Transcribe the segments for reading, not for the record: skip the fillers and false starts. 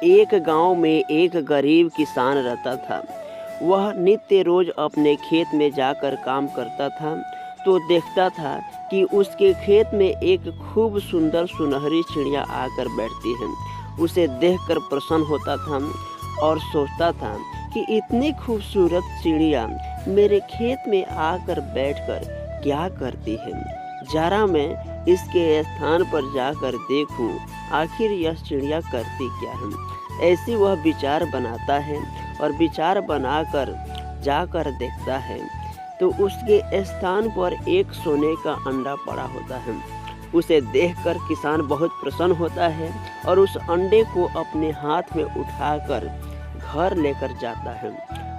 एक गांव में एक गरीब किसान रहता था। वह नित्य रोज अपने खेत में जाकर काम करता था तो देखता था कि उसके खेत में एक खूब सुंदर सुनहरी चिड़िया आकर बैठती है। उसे देखकर प्रसन्न होता था और सोचता था कि इतनी खूबसूरत चिड़िया मेरे खेत में आकर बैठकर क्या करती है। जरा मैं इसके स्थान पर जाकर देखूं, आखिर यह चिड़िया करती क्या है। ऐसी वह विचार बनाता है और विचार बनाकर जाकर देखता है तो उसके स्थान पर एक सोने का अंडा पड़ा होता है। उसे देखकर किसान बहुत प्रसन्न होता है और उस अंडे को अपने हाथ में उठाकर घर लेकर जाता है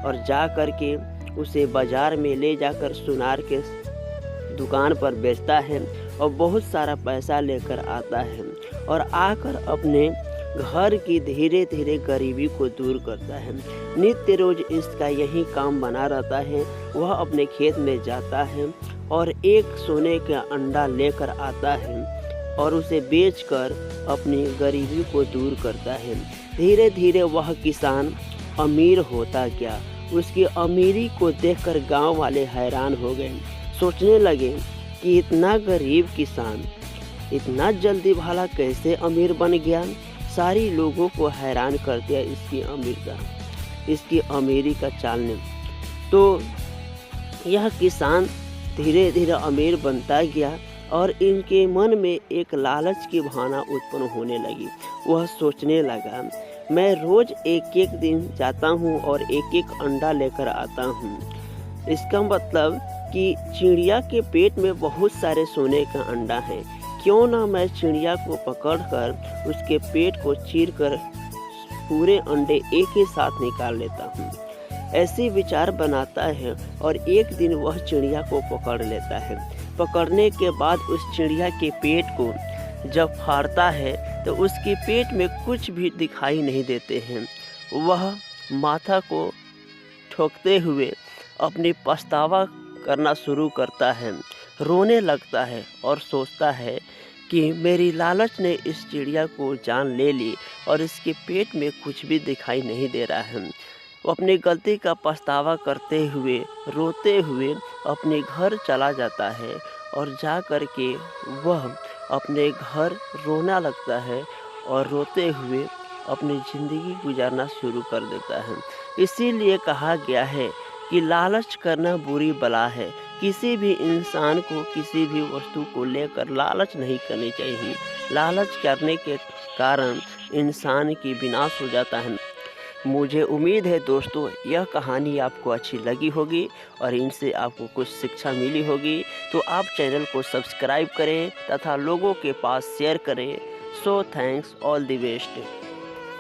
और जाकर के उसे बाजार में ले जाकर सुनार के दुकान पर बेचता है और बहुत सारा पैसा लेकर आता है और आकर अपने घर की धीरे धीरे गरीबी को दूर करता है। नित्य रोज इसका यही काम बना रहता है। वह अपने खेत में जाता है और एक सोने का अंडा लेकर आता है और उसे बेचकर अपनी गरीबी को दूर करता है। धीरे धीरे वह किसान अमीर होता गया। उसकी अमीरी को देखकर गांव वाले हैरान हो गए। सोचने लगे कि इतना गरीब किसान इतना जल्दी भला कैसे अमीर बन गया। सारी लोगों को हैरान कर दिया इसकी अमीरी का चाल ने। तो यह किसान धीरे धीरे अमीर बनता गया और इनके मन में एक लालच की भावना उत्पन्न होने लगी। वह सोचने लगा, मैं रोज एक एक दिन जाता हूँ और एक एक अंडा लेकर आता हूँ। इसका मतलब कि चिड़िया के पेट में बहुत सारे सोने का अंडा है। क्यों ना मैं चिड़िया को पकड़कर उसके पेट को चीरकर पूरे अंडे एक ही साथ निकाल लेता हूँ। ऐसे विचार बनाता है और एक दिन वह चिड़िया को पकड़ लेता है। पकड़ने के बाद उस चिड़िया के पेट को जब फाड़ता है तो उसके पेट में कुछ भी दिखाई नहीं देते हैं। वह माथा को ठोकते हुए अपनी पछतावा करना शुरू करता है, रोने लगता है और सोचता है कि मेरी लालच ने इस चिड़िया को जान ले ली और इसके पेट में कुछ भी दिखाई नहीं दे रहा है। वो अपनी गलती का पछतावा करते हुए रोते हुए अपने घर चला जाता है और जा कर के वह अपने घर रोना लगता है और रोते हुए अपनी ज़िंदगी गुजारना शुरू कर देता है। इसीलिए कहा गया है कि लालच करना बुरी बला है। किसी भी इंसान को किसी भी वस्तु को लेकर लालच नहीं करनी चाहिए। लालच करने के कारण इंसान की विनाश हो जाता है। मुझे उम्मीद है दोस्तों यह कहानी आपको अच्छी लगी होगी और इनसे आपको कुछ शिक्षा मिली होगी। तो आप चैनल को सब्सक्राइब करें तथा लोगों के पास शेयर करें। So thanks, all the best.